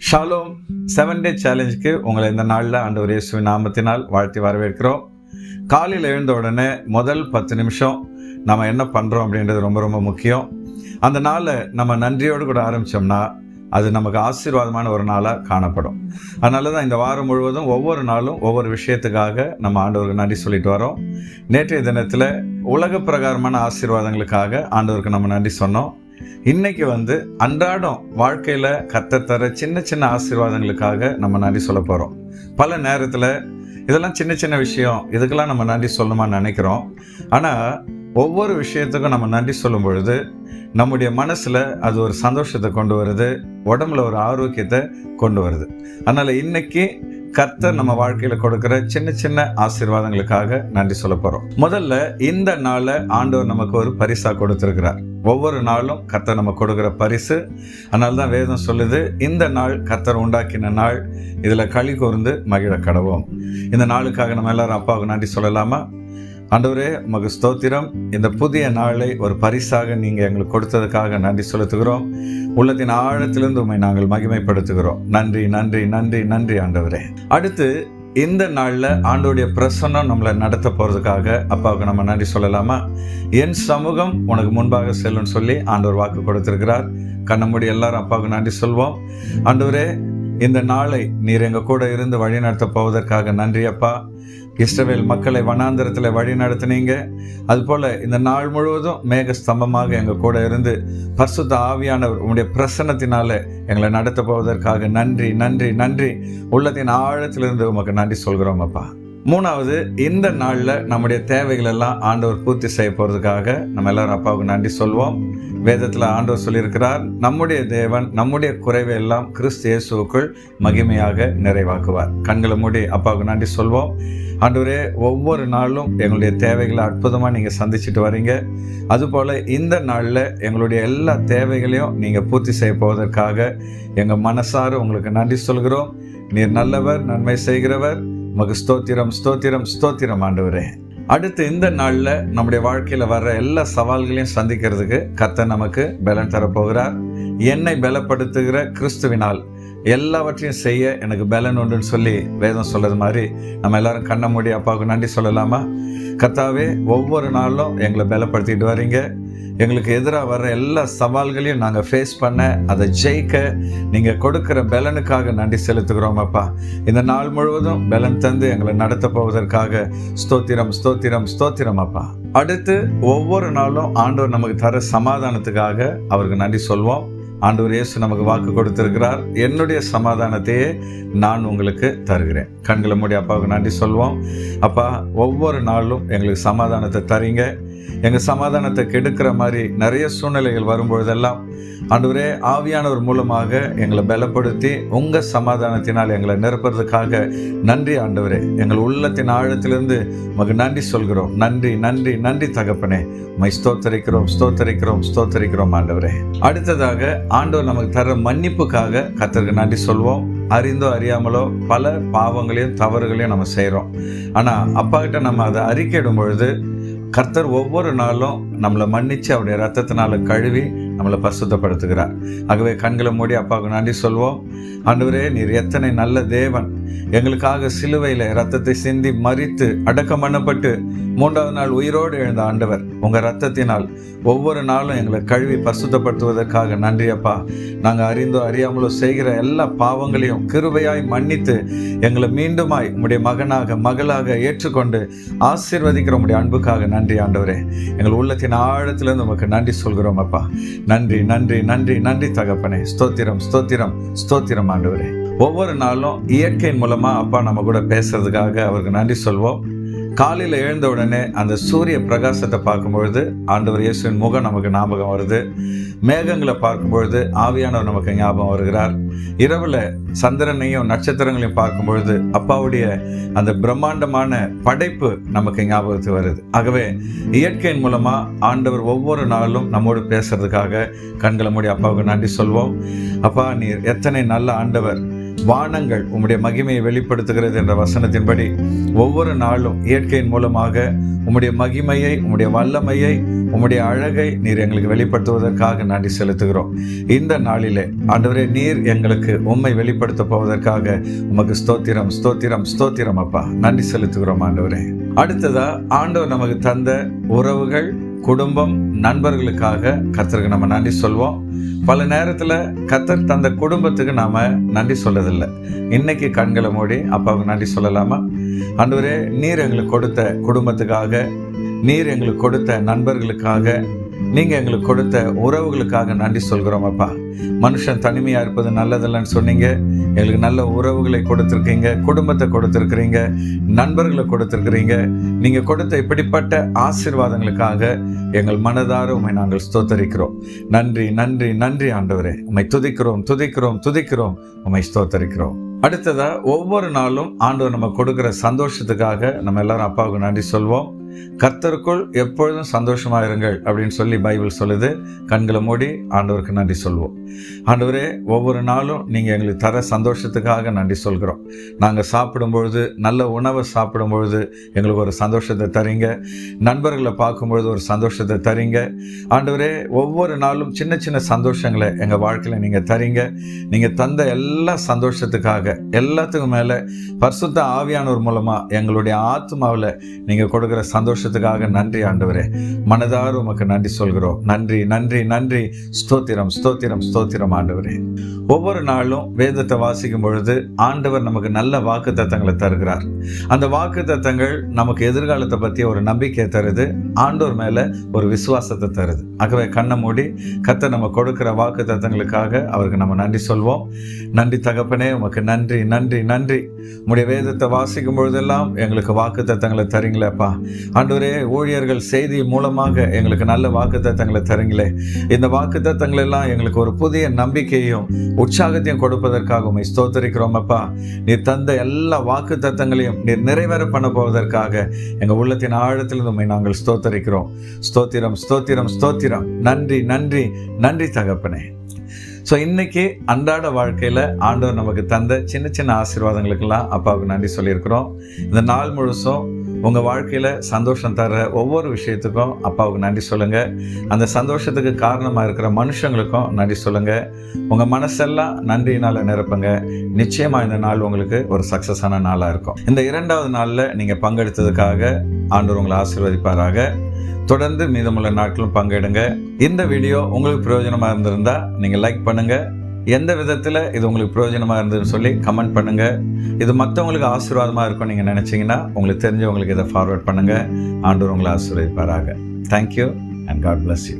Shalom 7 டே சேலஞ்சுக்கு உங்களை இந்த நாளில் ஆண்டவர் இயேசுவின் நாமத்தினால் வாழ்த்தி வரவேற்கிறோம். காலையில் எழுந்த உடனே முதல் 10 நிமிஷம் நம்ம என்ன பண்ணுறோம் அப்படின்றது ரொம்ப ரொம்ப முக்கியம். அந்த நாளை நம்ம நன்றியோடு கூட ஆரம்பித்தோம்னா அது நமக்கு ஆசீர்வாதமான ஒரு நாளாக காணப்படும். அதனால தான் இந்த வாரம் முழுவதும் ஒவ்வொரு நாளும் ஒவ்வொரு விஷயத்துக்காக நம்ம ஆண்டவருக்கு நன்றி சொல்லிட்டு வரோம். நேற்றைய தினத்தில் உலக பிரகாரமான ஆசீர்வாதங்களுக்காக ஆண்டவருக்கு நம்ம நன்றி சொன்னோம். இன்னைக்கு அன்றாடம் வாழ்க்கையில் கர்த்தர் தர சின்ன சின்ன ஆசீர்வாதங்களுக்காக நம்ம நன்றி சொல்ல போகிறோம். பல நேரத்தில் இதெல்லாம் சின்ன சின்ன விஷயம், இதுக்கெல்லாம் நம்ம நன்றி சொல்லணுமான்னு நினைக்கிறோம். ஆனால் ஒவ்வொரு விஷயத்துக்கும் நம்ம நன்றி சொல்லும் பொழுது நம்முடைய மனசில் அது ஒரு சந்தோஷத்தை கொண்டு வருது, உடம்புல ஒரு ஆரோக்கியத்தை கொண்டு வருது. அதனால் இன்னைக்கு கர்த்தர் நம்ம வாழ்க்கையில் கொடுக்குற சின்ன சின்ன ஆசீர்வாதங்களுக்காக நன்றி சொல்ல போகிறோம். முதல்ல இந்த நாளை ஆண்டவர் நமக்கு ஒரு பரிசாக கொடுத்துருக்கிறார். ஒவ்வொரு நாளும் கர்த்தர் நம்ம கொடுக்குற பரிசு. அதனால தான் வேதம் சொல்லுது, இந்த நாள் கர்த்தர் உண்டாக்கின நாள், இதில் களி கூர்ந்து மகிழ கடவோம். இந்த நாளுக்காக நம்ம எல்லாரும் அப்பாவுக்கு நன்றி சொல்லலாமா? ஆண்டவரே, உமக்கு ஸ்தோத்திரம். இந்த புதிய நாளை ஒரு பரிசாக நீங்கள் எங்களுக்கு கொடுத்ததுக்காக நன்றி செலுத்துகிறோம். உள்ளத்தின் ஆழத்திலிருந்து உண்மை நாங்கள் மகிமைப்படுத்துகிறோம். நன்றி நன்றி நன்றி நன்றி ஆண்டவரே. அடுத்து இந்த நாளில் ஆண்டவருடைய பிரசன்னம் நம்மளை நடத்த போகிறதுக்காக அப்பாவுக்கு நம்ம நன்றி சொல்லலாமா? என் சமூகம் உனக்கு முன்பாக செல்லுன்னு சொல்லி ஆண்டவர் வாக்கு கொடுத்திருக்கிறார். கண்ணமுடி எல்லாரும் அப்பாவுக்கு நன்றி சொல்வோம். ஆண்டவரே, இந்த நாளை நீர் எங்கள் கூட இருந்து வழி நடத்த போவதற்காக நன்றி அப்பா. இஸ்ரவேல் மக்களை வனாந்தரத்தில் வழி நடத்தினீங்க, அதுபோல் இந்த நாள் முழுவதும் மேக ஸ்தம்பமாக எங்கள் கூட இருந்து பரிசுத்த ஆவியானவர் உங்களுடைய பிரசன்னத்தினால எங்களை நடத்த போவதற்காக நன்றி நன்றி நன்றி. உள்ளத்தின் ஆழத்திலிருந்து உமக்கு நன்றி சொல்கிறோம் அப்பா. மூணாவது, இந்த நாளில் நம்முடைய தேவைகள் எல்லாம் ஆண்டவர் பூர்த்தி செய்ய போகிறதுக்காக நம்ம எல்லாரும் அப்பாவுக்கு நன்றி சொல்வோம். வேதத்தில் ஆண்டவர் சொல்லியிருக்கிறார், நம்முடைய தேவன் நம்முடைய குறைவை எல்லாம் கிறிஸ்து இயேசுவுக்குள் மகிமையாக நிறைவாக்குவார். கண்களை மூடி அப்பாவுக்கு நன்றி சொல்வோம். ஆண்டவரே, ஒவ்வொரு நாளும் எங்களுடைய தேவைகளை அற்புதமாக நீங்கள் சந்திச்சுட்டு வரீங்க. அதுபோல் இந்த நாளில் எங்களுடைய எல்லா தேவைகளையும் நீங்கள் பூர்த்தி செய்ய போவதற்காக எங்கள் மனசார உங்களுக்கு நன்றி சொல்கிறோம். நீர் நல்லவர், நன்மை செய்கிறவர். உமக்கு ஸ்தோத்திரம் ஸ்தோத்திரம் ஸ்தோத்திரம் ஆண்டவரே. அடுத்து இந்த நாளில் நம்முடைய வாழ்க்கையில் வர்ற எல்லா சவால்களையும் சந்திக்கிறதுக்கு கர்த்தர் நமக்கு பலன் தரப்போகிறார். என்னை பலப்படுத்துகிற கிறிஸ்துவினால் எல்லாவற்றையும் செய்ய எனக்கு பலன் உண்டுன்னு சொல்லி வேதம் சொல்றது மாதிரி நம்ம எல்லாரும் கண்ண மூடி அப்பாவுக்கு நன்றி சொல்லலாமா? கர்த்தாவே, ஒவ்வொரு நாளும் எங்களை பலப்படுத்திட்டு வரீங்க. எங்களுக்கு எதிராக வர்ற எல்லா சவால்களையும் நாங்கள் ஃபேஸ் பண்ண, அதை ஜெயிக்க நீங்கள் கொடுக்குற பலனுக்காக நன்றி செலுத்துகிறோம் அப்பா. இந்த நாள் முழுவதும் பலன் தந்து எங்களை நடத்த போவதற்காக ஸ்தோத்திரம் ஸ்தோத்திரம் ஸ்தோத்திரம் அப்பா. அடுத்து ஒவ்வொரு நாளும் ஆண்டவர் நமக்கு தர சமாதானத்துக்காக அவருக்கு நன்றி சொல்வோம். ஆண்டவர் இயேசு நமக்கு வாக்கு கொடுத்திருக்கிறார், என்னுடைய சமாதானத்தையே நான் உங்களுக்கு தருகிறேன். கண்களை மூடி அப்பாவுக்கு நன்றி சொல்வோம். அப்பா, ஒவ்வொரு நாளும் எங்களுக்கு சமாதானத்தை தரீங்க. எங்கள் சமாதானத்தை கெடுக்கிற மாதிரி நிறைய சூழ்நிலைகள் வரும்பொழுதெல்லாம் ஆண்டவரே, ஆவியானவர் மூலமாக எங்களை பலப்படுத்தி உங்கள் சமாதானத்தினால் எங்களை நிரப்புறதுக்காக நன்றி ஆண்டவரே. எங்கள் உள்ளத்தின் ஆழத்திலிருந்து உமக்கு நன்றி சொல்கிறோம். நன்றி நன்றி நன்றி தகப்பனே. உம்மை ஸ்தோத்தரிக்கிறோம் ஸ்தோத்தரிக்கிறோம் ஸ்தோத்தரிக்கிறோம் ஆண்டவரே. அடுத்ததாக ஆண்டவர் நமக்கு தர மன்னிப்புக்காக கர்த்தருக்கு நன்றி சொல்வோம். அறிந்தோ அறியாமலோ பல பாவங்களையும் தவறுகளையும் நம்ம செய்கிறோம். ஆனால் அப்பா கிட்ட நம்ம அதை அறிக்கையிடும் பொழுது கர்த்தர் ஒவ்வொரு நாளும் நம்மளை மன்னித்து அவருடைய ரத்தத்தினால கழுவி நம்மளை பரிசுத்தப்படுத்துகிறார். ஆகவே கண்களை மூடி அப்பாவுக்கு நன்றி சொல்வோம். ஆண்டவரே, நீர் எத்தனை நல்ல தேவன். எங்களுக்காக சிலுவையில் ரத்தத்தை சிந்தி மரித்து அடக்கம் பண்ணப்பட்டு 3ஆவது நாள் உயிரோடு எழுந்த ஆண்டவர், உங்கள் ரத்தத்தினால் ஒவ்வொரு நாளும் எங்களை கழுவி பரிசுத்தப்படுத்துவதற்காக நன்றி அப்பா. நாங்கள் அறிந்தோ அறியாமலோ செய்கிற எல்லா பாவங்களையும் கிருபையாய் மன்னித்து எங்களை மீண்டுமாய் உம்முடைய மகனாக மகளாக ஏற்றுக்கொண்டு ஆசீர்வதிக்கிற உம்முடைய அன்புக்காக நன்றி ஆண்டவரே. எங்கள் உள்ளத்தின் ஆழத்திலிருந்து உமக்கு நன்றி சொல்கிறோம் அப்பா. நன்றி நன்றி நன்றி நன்றி தகப்பனே. ஸ்தோத்திரம் ஸ்தோத்திரம் ஸ்தோத்திரம் ஆண்டவரே. ஒவ்வொரு நாளும் இயற்கையின் மூலமா அப்பா நம்ம கூட பேசுறதுக்காக அவருக்கு நன்றி சொல்வோம். காலையில் எழுந்த உடனே அந்த சூரிய பிரகாசத்தை பார்க்கும்பொழுது ஆண்டவர் இயேசுவின் முகம் நமக்கு ஞாபகம் வருது. மேகங்களை பார்க்கும்பொழுது ஆவியானவர் நமக்கு ஞாபகம் வருகிறார். இரவில் சந்திரனையும் நட்சத்திரங்களையும் பார்க்கும்பொழுது அப்பாவுடைய அந்த பிரம்மாண்டமான படைப்பு நமக்கு ஞாபகத்துக்கு வருது. ஆகவே இயற்கையின் மூலமா ஆண்டவர் ஒவ்வொரு நாளும் நம்மோடு பேசுறதுக்காக கண்களை மூடி அப்பாவுக்கு நன்றி சொல்வோம். அப்பா, நீர் எத்தனை நல்ல ஆண்டவர். வானங்கள் உம்முடைய மகிமையை வெளிப்படுத்துகிறது என்ற வசனத்தின்படி ஒவ்வொரு நாளும் இயற்கையின் மூலமாக உம்முடைய மகிமையை, உம்முடைய வல்லமையை, உம்முடைய அழகை நீர் எங்களுக்கு வெளிப்படுத்துவதற்காக நன்றி செலுத்துகிறோம். இந்த நாளிலே ஆண்டவரே, நீர் எங்களுக்கு உம்மை வெளிப்படுத்த போவதற்காக உமக்கு ஸ்தோத்திரம், ஸ்தோத்திரம், ஸ்தோத்திரம் அப்பா. நன்றி செலுத்துகிறோம் ஆண்டவரே. அடுத்ததா, ஆண்டவர் நமக்கு தந்த உறவுகள், குடும்பம், நண்பர்களுக்காக கர்த்தருக்கு நம்ம நன்றி சொல்வோம். பல நேரத்தில் கர்த்தர் தந்த குடும்பத்துக்கு நாம நன்றி சொல்லதில்லை. இன்னைக்கு கண்களை மூடி அப்பாவுக்கு நன்றி சொல்லலாமா? ஆண்டவரே, நீர் எங்களுக்கு கொடுத்த குடும்பத்துக்காக, நீர் எங்களுக்கு கொடுத்த நண்பர்களுக்காக, நீங்க எங்களுக்கு கொடுத்த உறவுகளுக்காக நன்றி சொல்கிறோம் அப்பா. மனுஷன் தனிமையா இருப்பது நல்லதில்லைன்னு சொன்னீங்க. எங்களுக்கு நல்ல உறவுகளை கொடுத்திருக்கீங்க, குடும்பத்தை கொடுத்திருக்கிறீங்க, நண்பர்களை கொடுத்திருக்கிறீங்க. நீங்க கொடுத்த இப்படிப்பட்ட ஆசீர்வாதங்களுக்காக எங்கள் மனதார உம்மை நாங்கள் ஸ்தோத்தரிக்கிறோம். நன்றி, நன்றி, நன்றி ஆண்டவரே. உம்மை துதிக்கிறோம், துதிக்கிறோம், துதிக்கிறோம், உம்மை ஸ்தோத்தரிக்கிறோம். அடுத்ததா, ஒவ்வொரு நாளும் ஆண்டவர் நம்ம கொடுக்கிற சந்தோஷத்துக்காக நம்ம எல்லாரும் அப்பாவுக்கு நன்றி சொல்வோம். கர்த்தருக்குள் எப்பொழுதும் சந்தோஷமா இருங்கள் அப்படின்னு சொல்லி பைபிள் சொல்லுது. கண்களை மூடி ஆண்டவருக்கு நன்றி சொல்வோம். ஆண்டவரே, ஒவ்வொரு நாளும் நீங்க எங்களுக்கு தர சந்தோஷத்துக்காக நன்றி சொல்கிறோம். நாங்க சாப்பிடும்பொழுது, நல்ல உணவை சாப்பிடும்பொழுது எங்களுக்கு ஒரு சந்தோஷத்தை தரீங்க. நண்பர்களை பார்க்கும்பொழுது ஒரு சந்தோஷத்தை தரீங்க. ஆண்டவரே, ஒவ்வொரு நாளும் சின்ன சின்ன சந்தோஷங்களை எங்க வாழ்க்கையில நீங்க தரீங்க. நீங்க தந்த எல்லா சந்தோஷத்துக்காக, எல்லாத்துக்கும் மேல பரிசுத்த ஆவியானவர் மூலமா எங்களுடைய ஆத்மாவில் நீங்க கொடுக்கிற சந்தோஷத்துக்காக நன்றி ஆண்டவரே. மனதார உமக்கு நன்றி சொல்கிறோம். நன்றி, நன்றி, நன்றி. ஸ்தோத்திரம், ஸ்தோத்திரம், ஸ்தோத்திரம் ஆண்டவரே. ஒவ்வொரு நாளும் வேதத்தை வாசிக்கும் பொழுது ஆண்டவர் நமக்கு நல்ல வாக்கு தத்தங்களை தருகிறார். அந்த வாக்கு தத்தங்கள் நமக்கு எதிர்காலத்தை பற்றி ஒரு நம்பிக்கையை தருது, ஆண்டவர் மேல ஒரு விசுவாசத்தை தருது. ஆகவே கண்ணை மூடி கர்த்தர் நம்ம கொடுக்கிற வாக்கு தத்தங்களுக்காக அவருக்கு நம்ம நன்றி சொல்வோம். நன்றி தகப்பனே, உமக்கு நன்றி, நன்றி, நன்றி. உம்முடைய வேதத்தை வாசிக்கும் பொழுதெல்லாம் எங்களுக்கு வாக்கு தத்தங்களை தரீங்களேப்பா. ஆண்டவரே, ஊழியர்கள் செய்தி மூலமாக எங்களுக்கு நல்ல வாக்கு தத்தங்களை தரீங்களே. இந்த வாக்கு தத்தங்கள் எல்லாம் எங்களுக்கு ஒரு புதிய நம்பிக்கையும் உற்சாகத்தையும் கொடுப்பதற்காக உம்மை ஸ்தோத்தரிக்கிறோம் அப்பா. நீர் தந்த எல்லா வாக்கு தத்தங்களையும் நீர் நிறைவேற பண்ண போவதற்காக எங்க உள்ளத்தின் ஆழத்திலிருந்து உம்மை நாங்கள் ஸ்தோத்தரிக்கிறோம். ஸ்தோத்திரம், ஸ்தோத்திரம், ஸ்தோத்திரம். நன்றி, நன்றி, நன்றி தகப்பனே. ஸோ இன்னைக்கு அன்றாட வாழ்க்கையில் ஆண்டவர் நமக்கு தந்த சின்ன சின்ன ஆசீர்வாதங்களுக்கெல்லாம் அப்பாவுக்கு நன்றி சொல்லியிருக்கிறோம். இந்த நாள் முழுசும் உங்கள் வாழ்க்கையில் சந்தோஷம் தர ஒவ்வொரு விஷயத்துக்கும் அப்பாவுக்கு நன்றி சொல்லுங்கள். அந்த சந்தோஷத்துக்கு காரணமாக இருக்கிற மனுஷங்களுக்கும் நன்றி சொல்லுங்கள். உங்கள் மனசெல்லாம் நன்றியினால் நிரப்புங்க. நிச்சயமாக இந்த நாள் உங்களுக்கு ஒரு சக்ஸஸான நாளாக இருக்கும். இந்த 2வது நாளில் நீங்கள் பங்கெடுத்ததுக்காக ஆண்டவர் உங்களை ஆசீர்வதிப்பாராக. தொடர்ந்து மீதமுள்ள நாட்களும் பங்கெடுங்க. இந்த வீடியோ உங்களுக்கு பிரயோஜனமாக இருந்திருந்தா நீங்கள் லைக் பண்ணுங்கள். எந்த விதத்தில் இது உங்களுக்கு பிரயோஜனமாக இருந்ததுன்னு சொல்லி கமெண்ட் பண்ணுங்கள். இது மற்றவங்களுக்கு ஆசீர்வாதமாக இருக்கும் நீங்கள் நினச்சிங்கன்னா உங்களுக்கு தெரிஞ்சவங்களுக்கு இதை ஃபார்வர்ட் பண்ணுங்கள். ஆண்டவர் உங்களை ஆசீர்வதிப்பாராக. Thank you and God bless you.